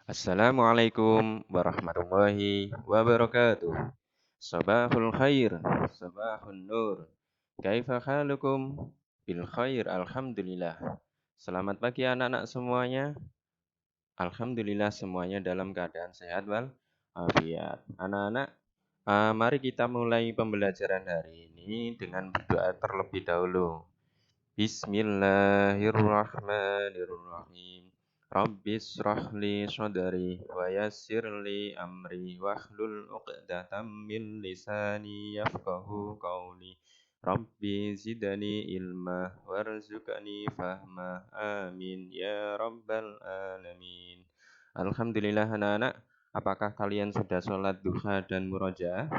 Assalamualaikum warahmatullahi wabarakatuh. Sabahul khair, sabahun nur. Kaifa halukum? Bil khair, alhamdulillah. Selamat pagi anak-anak semuanya. Alhamdulillah semuanya dalam keadaan sehat wal afiat. Anak-anak, mari kita mulai pembelajaran hari ini dengan berdoa terlebih dahulu. Bismillahirrahmanirrahim. Rabbis shrahli sadri wa yassirli amri wahlul 'uqdatam min lisani yafqahu qawli. Rabbi zidni ilma warzuqni fahma. Amin ya rabbal alamin. Alhamdulillah anak-anak, apakah kalian sudah sholat duha dan murojaah?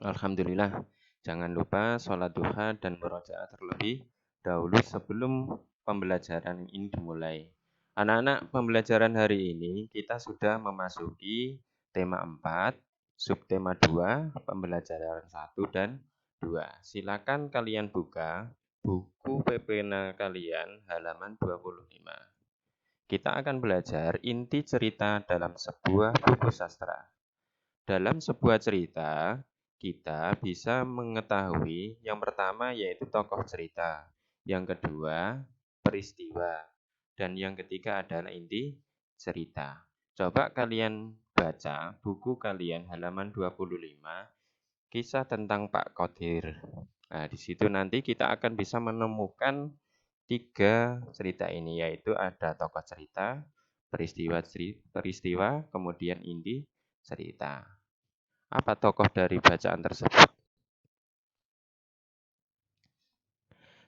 Alhamdulillah. Jangan lupa sholat duha dan murojaah terlebih dahulu sebelum pembelajaran ini dimulai. Anak-anak, pembelajaran hari ini kita sudah memasuki tema 4, subtema 2, pembelajaran 1 dan 2. Silakan kalian buka buku PPN kalian halaman 25. Kita akan belajar inti cerita dalam sebuah buku sastra. Dalam sebuah cerita, kita bisa mengetahui yang pertama yaitu tokoh cerita, yang kedua peristiwa, dan yang ketiga adalah inti cerita. Coba kalian baca buku kalian halaman 25, kisah tentang Pak Kodir. Nah, di situ nanti kita akan bisa menemukan 3 cerita ini, yaitu ada tokoh cerita, peristiwa, kemudian inti cerita. Apa tokoh dari bacaan tersebut?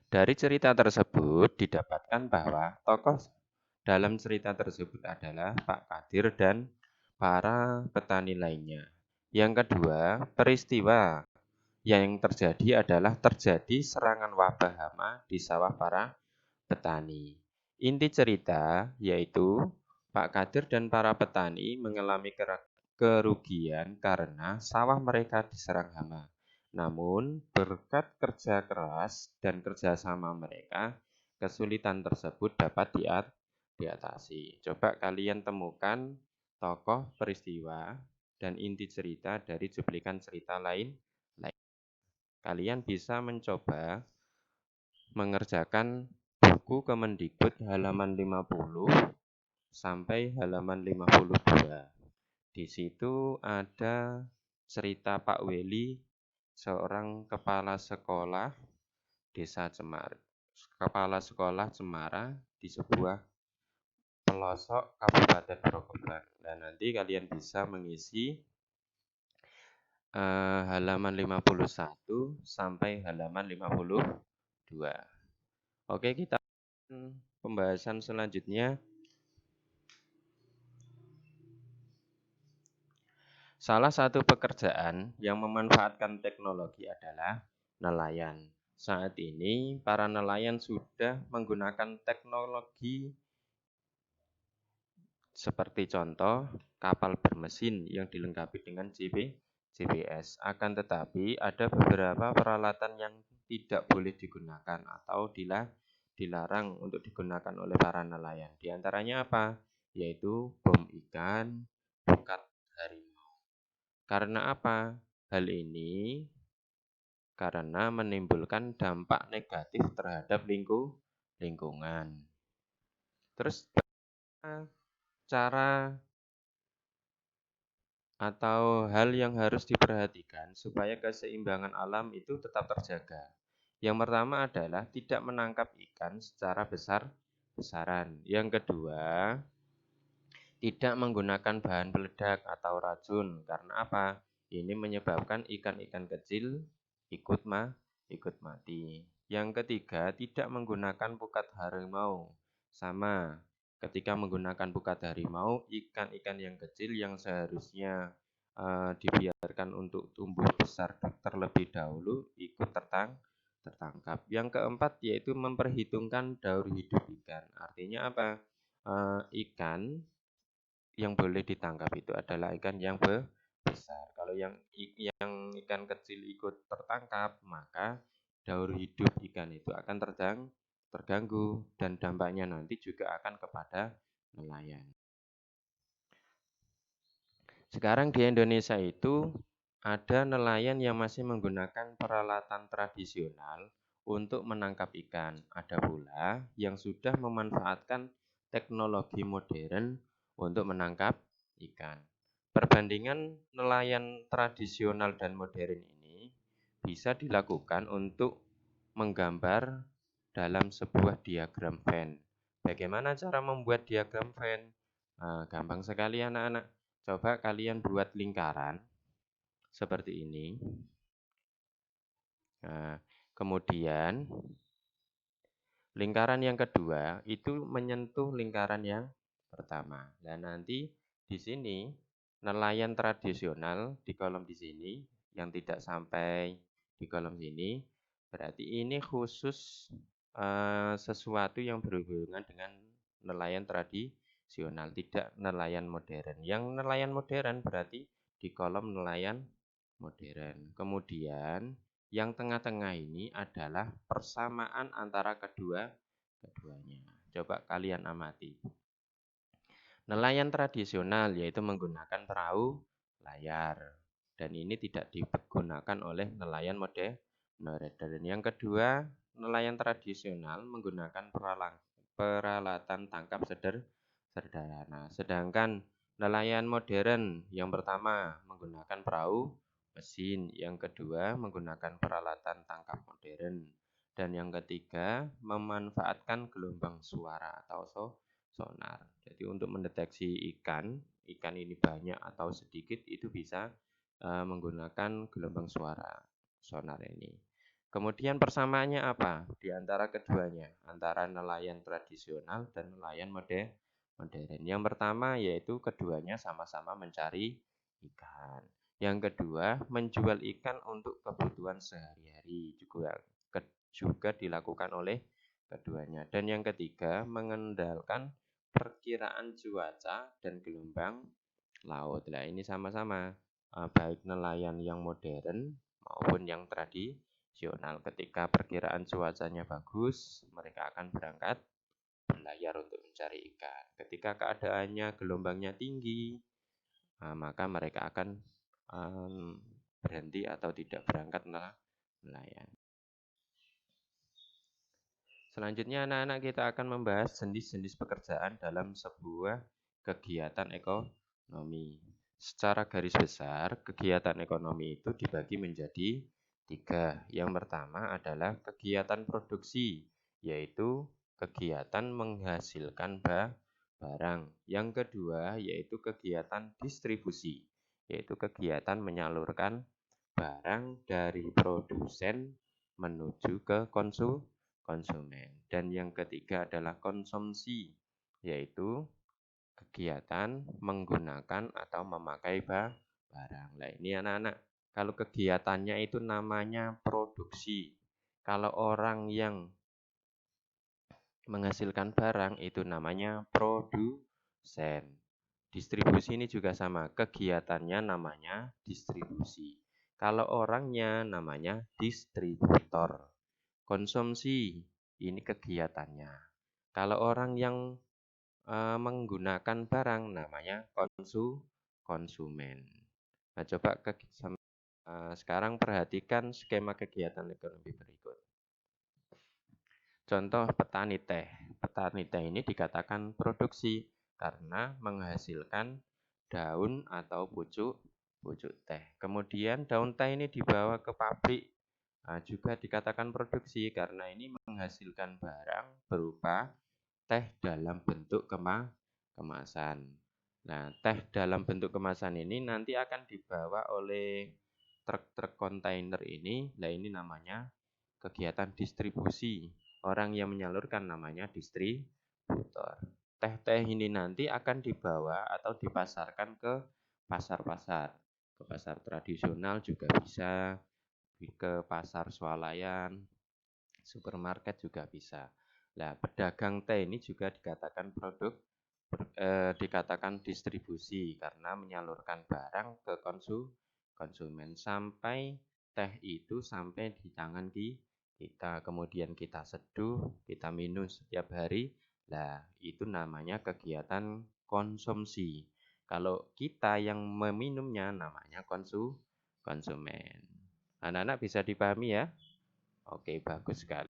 Dari cerita tersebut didapatkan bahwa tokoh dalam cerita tersebut adalah Pak Kadir dan para petani lainnya. Yang kedua, peristiwa yang terjadi adalah terjadi serangan wabah hama di sawah para petani. Inti cerita yaitu Pak Kadir dan para petani mengalami kerugian karena sawah mereka diserang hama. Namun, berkat kerja keras dan kerjasama mereka, kesulitan tersebut dapat diatasi. Coba kalian temukan tokoh peristiwa dan inti cerita dari cuplikan cerita lain. Kalian bisa mencoba mengerjakan buku Kemendikbud halaman 50 sampai halaman 52. Di situ ada cerita Pak Weli, seorang kepala sekolah desa Cemara, kepala sekolah Cemara di sebuah pelosok Kabupaten Grobogan. Dan nanti kalian bisa mengisi halaman 51 sampai halaman 52. Oke, kita pembahasan selanjutnya. Salah satu pekerjaan yang memanfaatkan teknologi adalah nelayan. Saat ini, para nelayan sudah menggunakan teknologi seperti contoh kapal bermesin yang dilengkapi dengan GPS. Akan tetapi, ada beberapa peralatan yang tidak boleh digunakan atau dilarang untuk digunakan oleh para nelayan. Di antaranya apa? Yaitu bom ikan, pukat harimau. Karena apa? Hal ini karena menimbulkan dampak negatif terhadap lingkungan. Terus cara atau hal yang harus diperhatikan supaya keseimbangan alam itu tetap terjaga. Yang pertama adalah tidak menangkap ikan secara besar-besaran. Yang kedua, tidak menggunakan bahan peledak atau racun. Karena apa? Ini menyebabkan ikan-ikan kecil ikut mati. Yang ketiga, tidak menggunakan pukat harimau. Sama, ketika menggunakan pukat harimau, ikan-ikan yang kecil yang seharusnya dibiarkan untuk tumbuh besar terlebih dahulu ikut tertangkap. Yang keempat yaitu memperhitungkan daur hidup ikan. Artinya apa? Ikan yang boleh ditangkap itu adalah ikan yang besar. Kalau yang ikan kecil ikut tertangkap, maka daur hidup ikan itu akan terganggu dan dampaknya nanti juga akan kepada nelayan. Sekarang di Indonesia itu ada nelayan yang masih menggunakan peralatan tradisional untuk menangkap ikan. Ada pula yang sudah memanfaatkan teknologi modern untuk menangkap ikan. Perbandingan nelayan tradisional dan modern ini bisa dilakukan untuk menggambar dalam sebuah diagram Venn. Bagaimana cara membuat diagram Venn? Nah, gampang sekali anak-anak. Coba kalian buat lingkaran seperti ini. Nah, kemudian lingkaran yang kedua itu menyentuh lingkaran yang pertama. Dan nanti di sini nelayan tradisional di kolom di sini yang tidak sampai di kolom sini, berarti ini khusus sesuatu yang berhubungan dengan nelayan tradisional, tidak nelayan modern. Yang nelayan modern berarti di kolom nelayan modern. Kemudian yang tengah-tengah ini adalah persamaan antara keduanya. Coba kalian amati. Nelayan tradisional yaitu menggunakan perahu layar. Dan ini tidak digunakan oleh nelayan modern. Dan yang kedua, nelayan tradisional menggunakan peralatan tangkap sederhana. Sedangkan nelayan modern yang pertama menggunakan perahu mesin, yang kedua menggunakan peralatan tangkap modern, dan yang ketiga memanfaatkan gelombang suara atau sonar. Jadi untuk mendeteksi ikan ini banyak atau sedikit itu bisa menggunakan gelombang suara sonar ini. Kemudian persamaannya apa di antara keduanya, antara nelayan tradisional dan nelayan modern? Yang pertama yaitu keduanya sama-sama mencari ikan. Yang kedua, menjual ikan untuk kebutuhan sehari-hari juga dilakukan oleh keduanya. Dan yang ketiga, mengendalikan perkiraan cuaca dan gelombang laut. Nah, ini sama-sama baik nelayan yang modern maupun yang tradisional. Ketika perkiraan cuacanya bagus, mereka akan berangkat berlayar untuk mencari ikan. Ketika keadaannya gelombangnya tinggi, maka mereka akan berhenti atau tidak berangkat nelayan. Selanjutnya anak-anak kita akan membahas jenis-jenis pekerjaan dalam sebuah kegiatan ekonomi. Secara garis besar, kegiatan ekonomi itu dibagi menjadi 3. Yang pertama adalah kegiatan produksi, yaitu kegiatan menghasilkan barang. Yang kedua yaitu kegiatan distribusi, yaitu kegiatan menyalurkan barang dari produsen menuju ke konsumen. Dan yang ketiga adalah konsumsi, yaitu kegiatan menggunakan atau memakai barang. Nah, ini anak-anak, kalau kegiatannya itu namanya produksi. Kalau orang yang menghasilkan barang itu namanya produsen. Distribusi ini juga sama, kegiatannya namanya distribusi. Kalau orangnya namanya distributor. Konsumsi, ini kegiatannya. Kalau orang yang menggunakan barang namanya konsumen. Nah, coba sekarang perhatikan skema kegiatan ekonomi berikut. Contoh petani teh. Petani teh ini dikatakan produksi karena menghasilkan daun atau pucuk teh. Kemudian daun teh ini dibawa ke pabrik. Juga dikatakan produksi karena ini menghasilkan barang berupa teh dalam bentuk kemasan. Nah, teh dalam bentuk kemasan ini nanti akan dibawa oleh truk-truk kontainer ini. Nah, ini namanya kegiatan distribusi. Orang yang menyalurkan namanya distributor. Teh-teh ini nanti akan dibawa atau dipasarkan ke pasar-pasar. Ke pasar tradisional juga bisa, ke pasar swalayan, supermarket juga bisa. Nah, pedagang teh ini juga dikatakan dikatakan distribusi karena menyalurkan barang ke konsumen sampai teh itu sampai di tangan kita, kemudian kita seduh, kita minum setiap hari. Nah, itu namanya kegiatan konsumsi. Kalau kita yang meminumnya namanya konsumen. Anak-anak bisa dipahami ya? Oke, bagus sekali.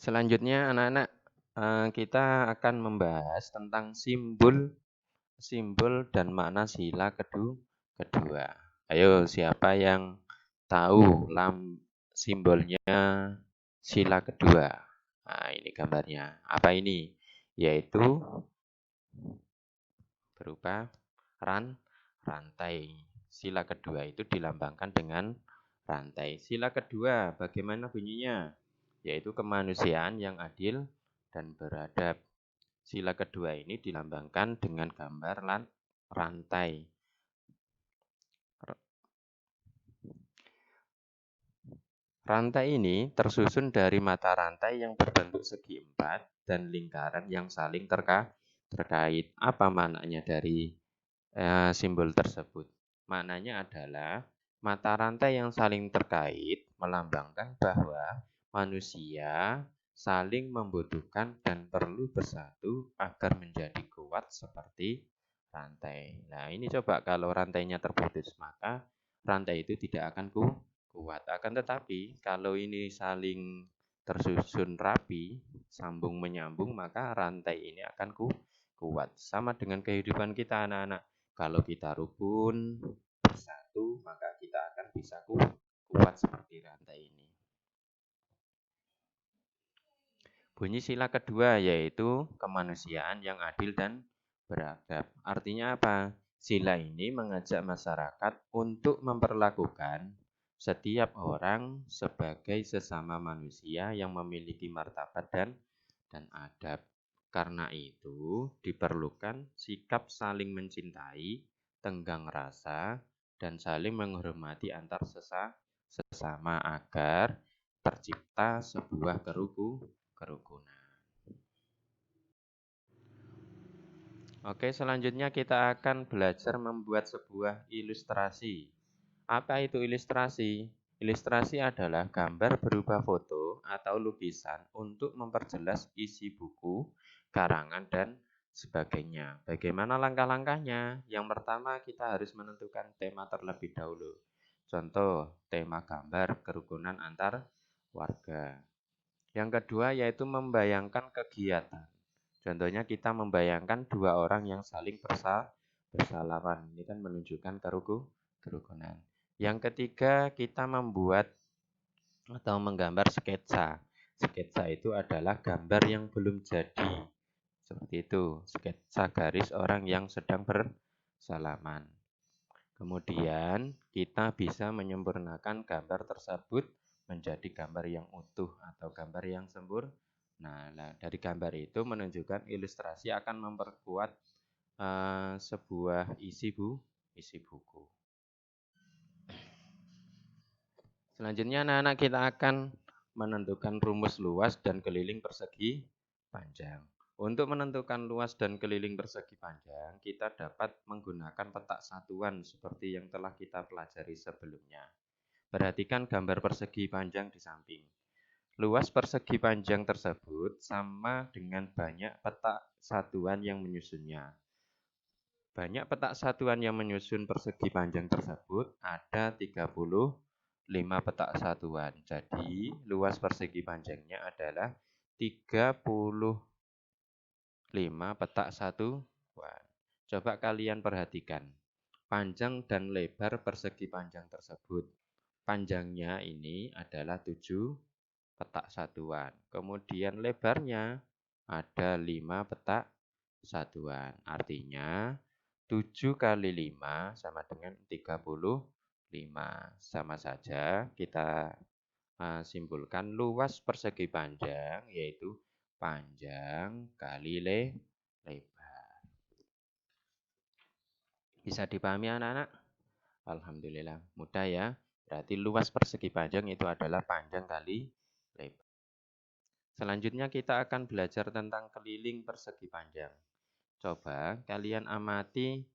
Selanjutnya anak-anak kita akan membahas tentang simbol dan makna sila kedua. Ayo, siapa yang tahu simbolnya sila kedua? Nah, ini gambarnya. Apa ini? Yaitu berupa rantai. Sila kedua itu dilambangkan dengan rantai. Sila kedua bagaimana bunyinya? Yaitu kemanusiaan yang adil dan beradab. Sila kedua ini dilambangkan dengan gambar rantai. Rantai ini tersusun dari mata rantai yang berbentuk segi empat dan lingkaran yang saling terkait. Apa maknanya dari simbol tersebut? Maknanya adalah mata rantai yang saling terkait melambangkan bahwa manusia saling membutuhkan dan perlu bersatu agar menjadi kuat seperti rantai. Nah, ini coba kalau rantainya terputus, maka rantai itu tidak akan kuat. Akan tetapi kalau ini saling tersusun rapi, sambung menyambung, maka rantai ini akan kuat. Sama dengan kehidupan kita anak-anak. Kalau kita rukun, bersatu, maka kita akan bisa kuat seperti rantai ini. Bunyi sila kedua yaitu kemanusiaan yang adil dan beradab. Artinya apa? Sila ini mengajak masyarakat untuk memperlakukan setiap orang sebagai sesama manusia yang memiliki martabat dan adab. Karena itu diperlukan sikap saling mencintai, tenggang rasa, dan saling menghormati antar sesama agar tercipta sebuah kerukunan. Oke, selanjutnya kita akan belajar membuat sebuah ilustrasi. Apa itu ilustrasi? Ilustrasi adalah gambar berupa foto atau lukisan untuk memperjelas isi buku, karangan, dan sebagainya. Bagaimana langkah-langkahnya? Yang pertama, kita harus menentukan tema terlebih dahulu. Contoh, tema gambar kerukunan antar warga. Yang kedua yaitu membayangkan kegiatan. Contohnya kita membayangkan dua orang yang saling bersalaman. Ini kan menunjukkan kerukunan. Yang ketiga kita membuat atau menggambar sketsa. Sketsa itu adalah gambar yang belum jadi. Seperti itu, sketsa garis orang yang sedang bersalaman. Kemudian kita bisa menyempurnakan gambar tersebut menjadi gambar yang utuh atau gambar yang sempurna. Nah, dari gambar itu menunjukkan ilustrasi akan memperkuat sebuah isi buku. Selanjutnya anak-anak kita akan menentukan rumus luas dan keliling persegi panjang. Untuk menentukan luas dan keliling persegi panjang, kita dapat menggunakan petak satuan seperti yang telah kita pelajari sebelumnya. Perhatikan gambar persegi panjang di samping. Luas persegi panjang tersebut sama dengan banyak petak satuan yang menyusunnya. Banyak petak satuan yang menyusun persegi panjang tersebut ada 35 petak satuan. Jadi, luas persegi panjangnya adalah 35 petak satuan. Coba kalian perhatikan panjang dan lebar persegi panjang tersebut. Panjangnya ini adalah 7 petak satuan. Kemudian lebarnya ada 5 petak satuan. Artinya 7 kali 5 sama dengan 35. Sama saja kita simpulkan luas persegi panjang yaitu panjang kali lebar. Bisa dipahami anak-anak? Alhamdulillah, mudah ya. Berarti luas persegi panjang itu adalah panjang kali lebar. Selanjutnya kita akan belajar tentang keliling persegi panjang. Coba kalian amati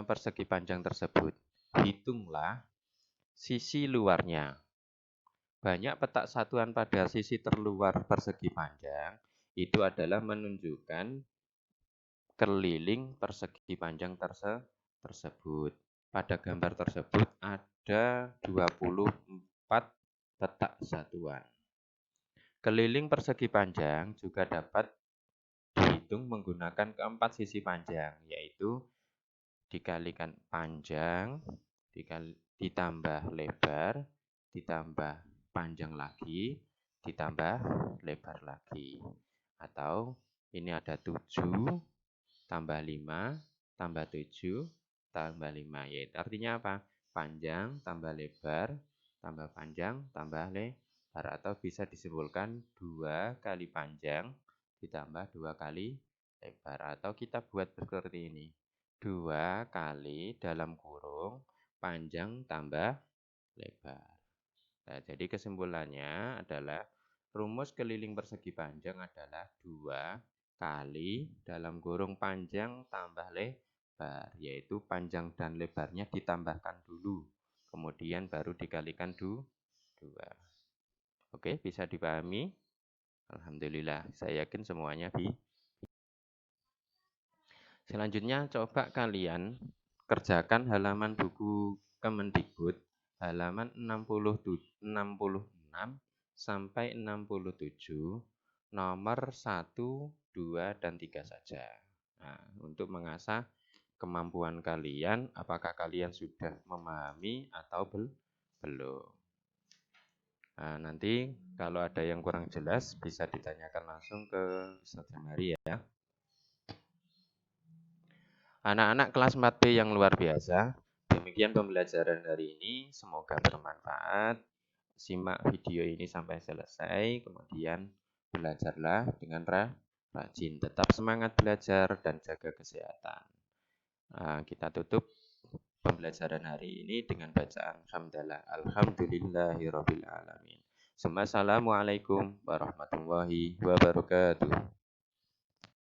persegi panjang tersebut. Hitunglah sisi luarnya. Banyak petak satuan pada sisi terluar persegi panjang itu adalah menunjukkan keliling persegi panjang tersebut. Pada gambar tersebut ada 24 petak satuan. Keliling persegi panjang juga dapat dihitung menggunakan keempat sisi panjang, yaitu dikalikan panjang, ditambah lebar, ditambah panjang lagi, ditambah lebar lagi. Atau ini ada 7, tambah 5, tambah 7, tambah 5. Yaitu artinya apa? Panjang, tambah lebar, tambah panjang, tambah lebar. Atau bisa disimpulkan 2 kali panjang, ditambah 2 kali lebar. Atau kita buat seperti ini. 2 kali dalam kurung panjang tambah lebar. Nah, jadi kesimpulannya adalah rumus keliling persegi panjang adalah 2 kali dalam kurung panjang tambah lebar, yaitu panjang dan lebarnya ditambahkan dulu, kemudian baru dikalikan 2. Oke, bisa dipahami? Alhamdulillah, saya yakin semuanya Selanjutnya coba kalian kerjakan halaman buku Kemendikbud halaman 66 sampai 67 nomor 1, 2, dan 3 saja. Nah, untuk mengasah kemampuan kalian, apakah kalian sudah memahami atau belum? Nah, nanti kalau ada yang kurang jelas bisa ditanyakan langsung ke Ustaz Jamari ya. Anak-anak kelas 4B yang luar biasa, demikian pembelajaran hari ini. Semoga bermanfaat. Simak video ini sampai selesai, kemudian belajarlah dengan rajin. Tetap semangat belajar dan jaga kesehatan. Kita tutup pembelajaran hari ini dengan bacaan hamdalah. Alhamdulillahirabbil alamin. Assalamualaikum warahmatullahi wabarakatuh.